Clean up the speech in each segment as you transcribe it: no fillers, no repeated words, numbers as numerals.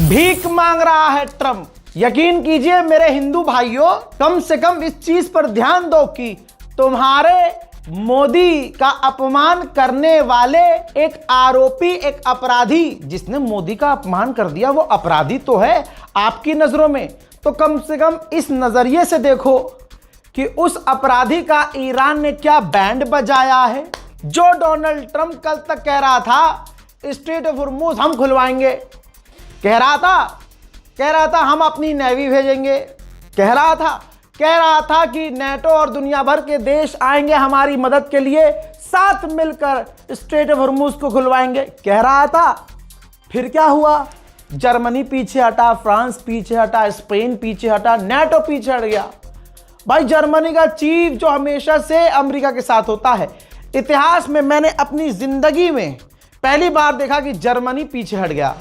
भीख मांग रहा है ट्रंप। यकीन कीजिए मेरे हिंदू भाइयों, कम से कम इस चीज पर ध्यान दो कि तुम्हारे मोदी का अपमान करने वाले एक आरोपी, एक अपराधी, जिसने मोदी का अपमान कर दिया वो अपराधी तो है आपकी नजरों में। तो कम से कम इस नजरिए से देखो कि उस अपराधी का ईरान ने क्या बैंड बजाया है। जो डोनाल्ड ट्रंप कल तक कह रहा था स्ट्रेट ऑफ हॉर्मुज़ हम खुलवाएंगे, कह रहा था हम अपनी नेवी भेजेंगे, कह रहा था कि नेटो और दुनिया भर के देश आएंगे हमारी मदद के लिए, साथ मिलकर स्ट्रेट ऑफ हॉर्मुज़ को खुलवाएंगे, कह रहा था। फिर क्या हुआ? जर्मनी पीछे हटा, फ्रांस पीछे हटा, स्पेन पीछे हटा, नेटो पीछे हट गया। भाई जर्मनी का चीफ जो हमेशा से अमेरिका के साथ होता है, इतिहास में मैंने अपनी जिंदगी में पहली बार देखा कि जर्मनी पीछे हट गया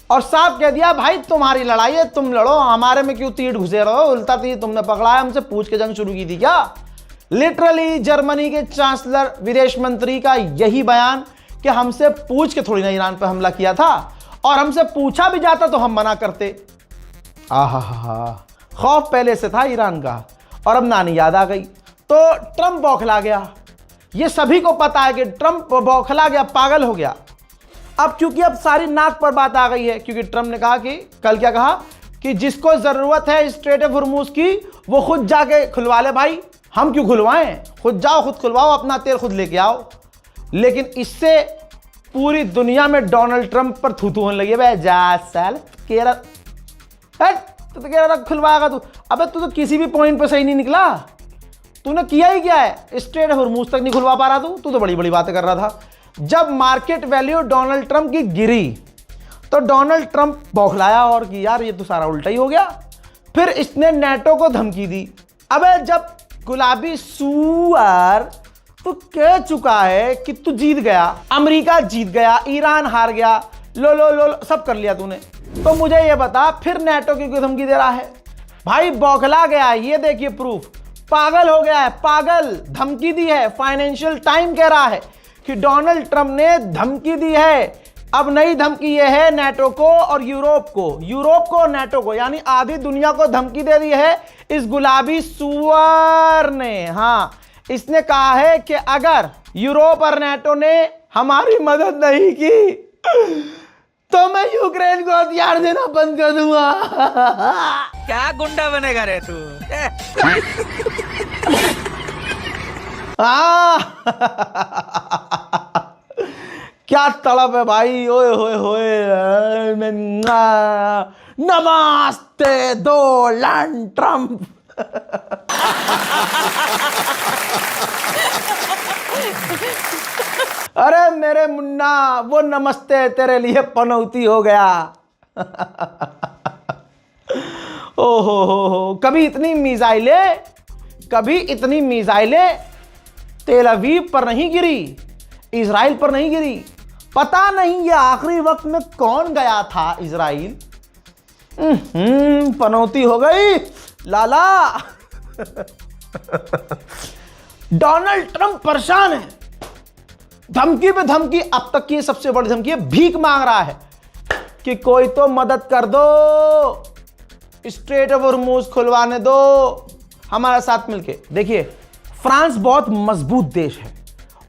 और साफ कह दिया भाई तुम्हारी लड़ाई है, तुम लड़ो, हमारे में क्यों तीर घुसे रहो, उल्टा तीर तुमने पकड़ा है, हमसे पूछ के जंग शुरू की थी क्या। लिटरली जर्मनी के चांसलर विदेश मंत्री का यही बयान कि हमसे पूछ के थोड़ी ना ईरान पर हमला किया था, और हमसे पूछा भी जाता तो हम मना करते। खौफ पहले से था ईरान का और अब नानी याद आ गई। तो ट्रंप बौखला गया, ये सभी को पता है कि ट्रंप बौखला गया, पागल हो गया। अब क्योंकि अब सारी नाक पर बात आ गई है, क्योंकि ट्रंप ने कहा कि कल क्या कहा कि जिसको जरूरत है स्ट्रेट ऑफ हॉर्मुज़ की वो खुद जाके खुलवा ले। भाई हम क्यों खुलवाएं, खुद जाओ, खुद खुलवाओ, अपना तेल खुद लेके आओ। लेकिन इससे पूरी दुनिया में डोनाल्ड ट्रंप पर थू होने लगी। भाई जा साल तो कह रहा था खुलवाएगा तू, अबे तू तो किसी भी पॉइंट पे सही नहीं निकला, तूने किया ही क्या है, स्ट्रेट ऑफ हॉर्मुज़ तक नहीं खुलवा पा रहा तू तो बड़ी बड़ी बातें कर रहा था। जब मार्केट वैल्यू डोनाल्ड ट्रंप की गिरी तो डोनाल्ड ट्रंप बौखलाया और कि यार ये तो सारा उल्टा ही हो गया। फिर इसने नेटो को धमकी दी। अबे जब गुलाबी सुअर तू कह चुका है कि तू जीत गया, अमेरिका जीत गया, ईरान हार गया, लो सब कर लिया तूने, तो मुझे ये बता फिर नेटो की क्यों धमकी दे रहा है। भाई बौखला गया, ये देखिए प्रूफ, पागल हो गया है, पागल, धमकी दी है। फाइनेंशियल टाइम कह रहा है कि डोनाल्ड ट्रंप ने धमकी दी है। अब नई धमकी ये है नेटो को और यूरोप को नेटो को, यानी आधी दुनिया को धमकी दे दी है इस गुलाबी सुअर ने। हाँ, इसने कहा है कि अगर यूरोप और नेटो ने हमारी मदद नहीं की तो मैं यूक्रेन को हथियार देना बंद कर दूंगा। क्या गुंडा बनेगा रे तू? क्या तड़प है भाई, ओए होए होए। नमस्ते डोनाल्ड ट्रंप। अरे मेरे मुन्ना, वो नमस्ते तेरे लिए पनौती हो गया। ओहो हो, कभी इतनी मिसाइलें तेल अवीव पर नहीं गिरी, इजराइल पर नहीं गिरी। पता नहीं ये आखिरी वक्त में कौन गया था इजराइल। पनौती हो गई लाला। डोनाल्ड ट्रंप परेशान है, धमकी पे धमकी। अब तक की सबसे बड़ी धमकी है, भीख मांग रहा है कि कोई तो मदद कर दो, स्ट्रेट ऑफ हॉर्मुज़ खुलवाने दो हमारे साथ मिलके। देखिए फ्रांस बहुत मजबूत देश है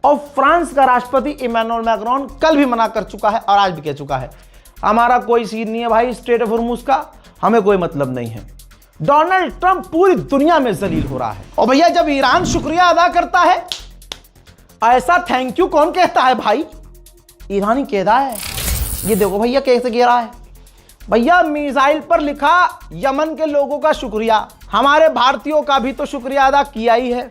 और फ्रांस का राष्ट्रपति इमैनुअल मैक्रोन कल भी मना कर चुका है और आज भी कह चुका है हमारा कोई सीन नहीं है भाई स्ट्रेट ऑफ हॉर्मुज़ का, हमें कोई मतलब नहीं है। डोनाल्ड ट्रंप पूरी दुनिया में जलील हो रहा है। और भैया जब ईरान शुक्रिया अदा करता है, ऐसा थैंक यू कौन कहता है भाई? ईरानी कहता है। ये देखो भैया कैसे कह रहा है, भैया मिसाइल पर लिखा यमन के लोगों का शुक्रिया, हमारे भारतीयों का भी तो शुक्रिया अदा किया ही है।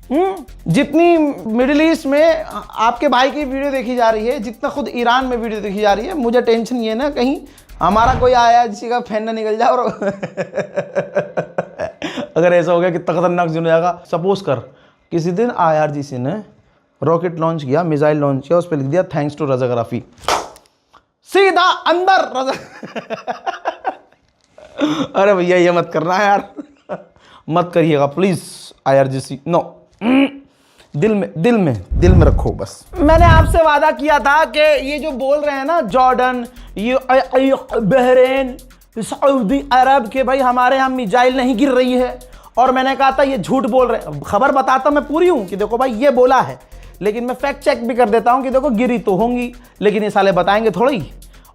जितनी मिडिल ईस्ट में आपके भाई की वीडियो देखी जा रही है, जितना खुद ईरान में वीडियो देखी जा रही है, मुझे टेंशन ये ना कहीं हमारा कोई आया जिसी का फैन ना निकल जाए। और अगर ऐसा हो गया कितना खतरनाक जुन जाएगा। सपोज कर किसी दिन IRGC ने रॉकेट लॉन्च किया, मिसाइल लॉन्च किया, उस पर लिख दिया थैंक्स टू रजा गराफी, सीधा अंदर रजा। अरे भैया ये मत करना है यार, मत करिएगा प्लीज IRGC, नो। दिल में रखो बस। मैंने आपसे वादा किया था कि ये जो बोल रहे हैं ना जॉर्डन, बहरीन, सऊदी अरब के भाई हमारे यहाँ मिसाइल नहीं गिर रही है। और मैंने कहा था ये झूठ बोल रहे हैं। खबर बताता मैं पूरी हूँ कि देखो भाई ये बोला है, लेकिन मैं फैक्ट चेक भी कर देता हूँ कि देखो गिरी तो होंगी, लेकिन ये साले बताएंगे थोड़ी,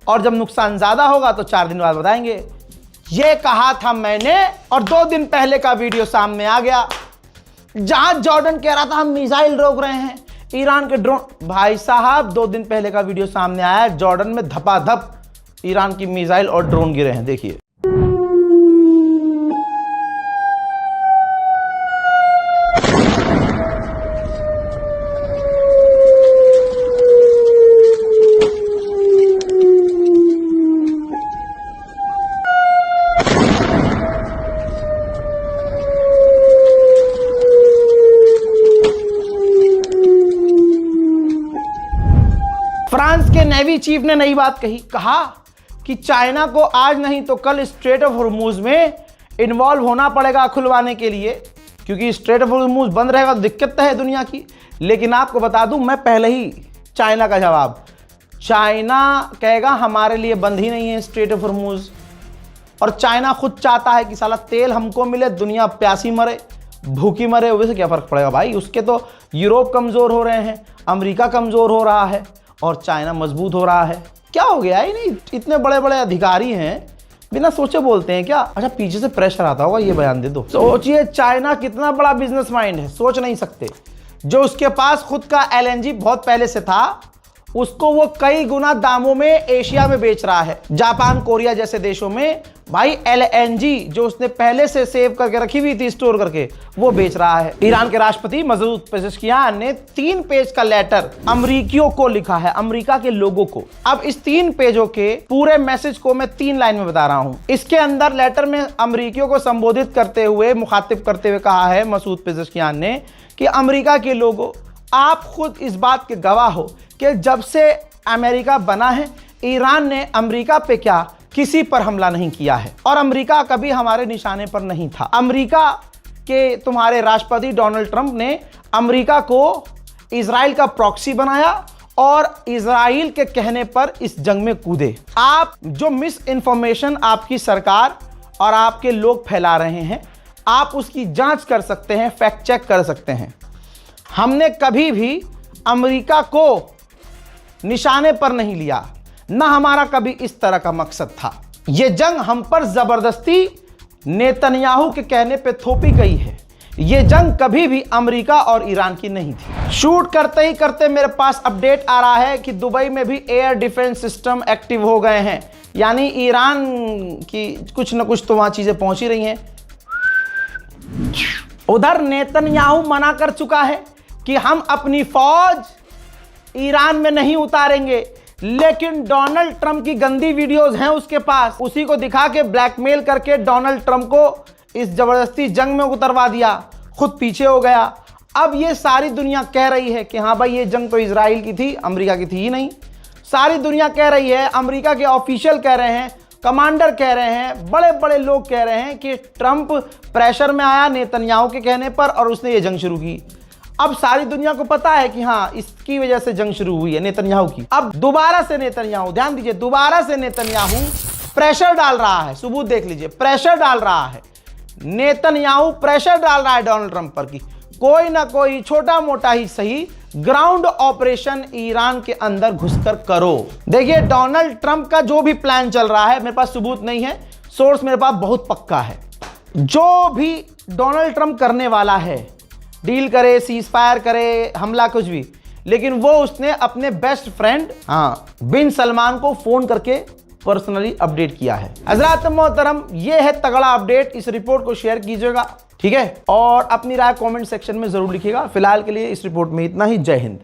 और जब नुकसान ज़्यादा होगा तो 4 दिन बाद बताएंगे। ये कहा था मैंने और 2 दिन पहले का वीडियो सामने आ गया, जहां जॉर्डन कह रहा था हम मिसाइल रोक रहे हैं, ईरान के ड्रोन। भाई साहब 2 दिन पहले का वीडियो सामने आया, जॉर्डन में धपाधप ईरान की मिसाइल और ड्रोन गिरे हैं। देखिए फ्रांस के नेवी चीफ ने नई बात कही, कहा कि चाइना को आज नहीं तो कल स्ट्रेट ऑफ हॉर्मुज में इन्वॉल्व होना पड़ेगा खुलवाने के लिए, क्योंकि स्ट्रेट ऑफ हॉर्मुज बंद रहेगा तो दिक्कत तो है दुनिया की। लेकिन आपको बता दूं मैं पहले ही चाइना का जवाब, चाइना कहेगा हमारे लिए बंद ही नहीं है स्ट्रेट ऑफ हॉर्मुज, और चाइना खुद चाहता है कि साला तेल हमको मिले, दुनिया प्यासी मरे भूखी मरे, वैसे क्या फर्क पड़ेगा भाई। उसके तो यूरोप कमजोर हो रहे हैं, अमेरिका कमजोर हो रहा है और चाइना मजबूत हो रहा है। क्या हो गया ही नहीं, इतने बड़े बड़े अधिकारी हैं बिना सोचे बोलते हैं क्या। अच्छा पीछे से प्रेशर आता होगा, ये बयान दे दो। सोचिए चाइना कितना बड़ा बिजनेस माइंड है, सोच नहीं सकते। जो उसके पास खुद का LNG बहुत पहले से था, उसको वो कई गुना दामों में एशिया में बेच रहा है। जापान कोरिया जैसे देशों में भाई LNG जो उसने पहले से सेव करके रखी हुई थी स्टोर करके, वो बेच रहा है। ईरान के राष्ट्रपति मसूद पेजेश्कियान ने 3 पेज का लेटर अमरीकियों को लिखा है, अमेरिका के लोगों को। अब इस 3 पेजों के पूरे मैसेज को मैं 3 लाइन में बता रहा हूं। इसके अंदर लेटर में अमरीकियों को संबोधित करते हुए, मुखातिब करते हुए कहा है मसूद पेजेश्कियान ने कि अमेरिका के लोगों, आप खुद इस बात के गवाह हो कि जब से अमेरिका बना है, ईरान ने अमेरिका पे क्या किसी पर हमला नहीं किया है, और अमेरिका कभी हमारे निशाने पर नहीं था। अमेरिका के तुम्हारे राष्ट्रपति डोनाल्ड ट्रंप ने अमेरिका को इजराइल का प्रॉक्सी बनाया और इजराइल के कहने पर इस जंग में कूदे। आप जो मिस इन्फॉर्मेशन आपकी सरकार और आपके लोग फैला रहे हैं, आप उसकी जांच कर सकते हैं, फैक्ट चेक कर सकते हैं। हमने कभी भी अमेरिका को निशाने पर नहीं लिया, ना हमारा कभी इस तरह का मकसद था। यह जंग हम पर जबरदस्ती नेतन्याहू के कहने पे थोपी गई है। यह जंग कभी भी अमेरिका और ईरान की नहीं थी। शूट करते ही करते मेरे पास अपडेट आ रहा है कि दुबई में भी एयर डिफेंस सिस्टम एक्टिव हो गए हैं, यानी ईरान की कुछ न कुछ तो वहां चीजें पहुंच ही रही हैं। उधर नेतन्याहू मना कर चुका है कि हम अपनी फौज ईरान में नहीं उतारेंगे, लेकिन डोनाल्ड ट्रंप की गंदी वीडियोस हैं उसके पास, उसी को दिखा के ब्लैकमेल करके डोनाल्ड ट्रंप को इस जबरदस्ती जंग में उतरवा दिया, खुद पीछे हो गया। अब ये सारी दुनिया कह रही है कि हाँ भाई ये जंग तो इजराइल की थी, अमेरिका की थी ही नहीं। सारी दुनिया कह रही है, अमेरिका के ऑफिशियल कह रहे हैं, कमांडर कह रहे हैं, बड़े बड़े लोग कह रहे हैं कि ट्रंप प्रेशर में आया नेतन्याहू के कहने पर और उसने ये जंग शुरू की। अब सारी दुनिया को पता है कि हाँ इसकी वजह से जंग शुरू हुई है नेतन्याहू की। अब दोबारा से नेतन्याहू, ध्यान दीजिए, दोबारा से नेतन्याहू प्रेशर डाल रहा है, सबूत देख लीजिए, प्रेशर डाल रहा है नेतन्याहू, प्रेशर डाल रहा है डोनाल्ड ट्रंप पर कि कोई ना कोई छोटा मोटा ही सही ग्राउंड ऑपरेशन ईरान के अंदर घुसकर करो। देखिए डोनाल्ड ट्रंप का जो भी प्लान चल रहा है, मेरे पास सबूत नहीं है, सोर्स मेरे पास बहुत पक्का है। जो भी डोनाल्ड ट्रंप करने वाला है, डील करे, सीज फायर करे, हमला कुछ भी, लेकिन वो उसने अपने बेस्ट फ्रेंड बिन सलमान को फोन करके पर्सनली अपडेट किया है। हजरात मोहतरम, ये है तगड़ा अपडेट, इस रिपोर्ट को शेयर कीजिएगा, ठीक है, और अपनी राय कमेंट सेक्शन में जरूर लिखिएगा। फिलहाल के लिए इस रिपोर्ट में इतना ही। जय हिंद।